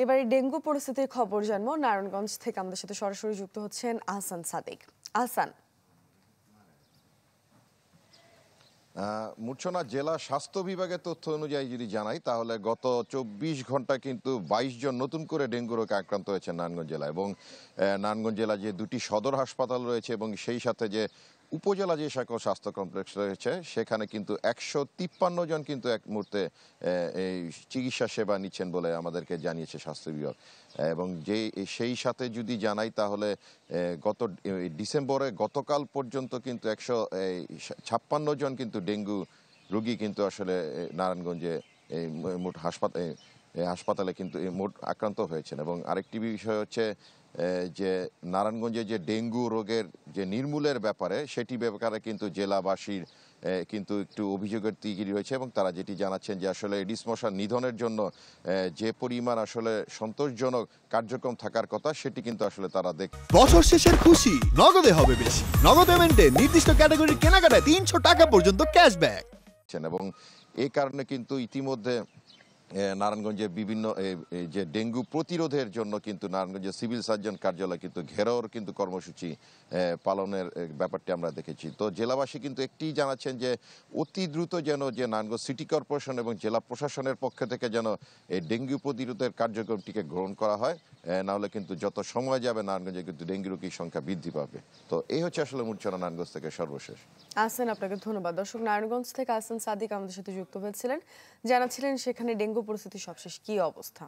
এবারে ডেঙ্গু পরিস্থিতির খবর জানবো। নারায়ণগঞ্জ থেকে আমাদের সাথে সরাসরি যুক্ত হচ্ছেন আহসান সাদিক। আহসান, মূর্ছনা জেলা স্বাস্থ্য বিভাগের তথ্য অনুযায়ী যদি জানাই তাহলে গত 24 ঘন্টা কিন্তু 22 জন নতুন করে ডেঙ্গু রোগে আক্রান্ত হয়েছে নারায়ণগঞ্জ জেলা। এবং নারায়ণগঞ্জ জেলা যে দুটি সদর হাসপাতাল রয়েছে এবং সেই সাথে যে উপজেলা যে সকল স্বাস্থ্য কমপ্লেক্স রয়েছে সেখানে কিন্তু 153 জন কিন্তু এক মুহূর্তে এই চিকিৎসা সেবা নিচ্ছেন বলে আমাদেরকে জানিয়েছে স্বাস্থ্য বিভাগ। এবং সেই সাথে যদি জানাই তাহলে গত ডিসেম্বরে গতকাল পর্যন্ত কিন্তু 156 জন কিন্তু ডেঙ্গু রোগী কিন্তু আসলে নারায়ণগঞ্জে এই মোট হাসপাতালে কিন্তু মোট আক্রান্ত হয়েছেন। এবং আরেকটি বিষয় হচ্ছে যে নারায়ণগঞ্জে যে ডেঙ্গু রোগের যে নির্মূলের ব্যাপারে সেটি ব্যাপারে কিন্তু জেলাবাসীর কিন্তু একটু অভিযোগের তিগিরি হয়েছে এবং তারা যেটি জানাচ্ছেন যে আসলে এডিস মশা নিধনের জন্য যে পরিমাণ আসলে সন্তোষজনক কার্যক্রম থাকার কথা সেটি কিন্তু আসলে তারা বছর শেষের খুশি নগদে হবে বেশি। নগদ পেমেন্টে নির্দিষ্ট ক্যাটাগরির কেনাকাটায় 300 টাকা পর্যন্ত ক্যাশব্যাক। এবং এই কারণে কিন্তু ইতিমধ্যে নারায়ণগঞ্জের বিভিন্ন যে ডেঙ্গু প্রতিরোধের জন্য কিন্তু নারায়ণগঞ্জের সিভিল সার্জন কার্যালয় কিন্তু ঘেরাওর কিন্তু কর্মসূচি পালনের ব্যাপারটি আমরা দেখেছি। তো জেলাবাসী কিন্তু একটি জানাচ্ছেন যে অতি দ্রুত যেন যে নারায়ণগঞ্জ সিটি কর্পোরেশন এবং জেলা প্রশাসনের পক্ষ থেকে যেন এই ডেঙ্গু প্রতিরোধের কার্যক্রমটিকে গ্রহণ করা হয়, নাহলে কিন্তু যত সময় যাবে নারায়ণগঞ্জে কিন্তু ডেঙ্গু রোগীর সংখ্যা বৃদ্ধি পাবে। তো এই হচ্ছে আসলে মূর্ছনা নারায়ণগঞ্জ থেকে সর্বশেষ। আহসান, আপনাকে ধন্যবাদ। দর্শক, নারায়ণগঞ্জ থেকে আহসান সাদিক আমাদের সাথে যুক্ত হয়েছিলেন, জানাচ্ছিলেন সেখানে ডেঙ্গু পরিস্থিতি সবশেষ কি অবস্থা।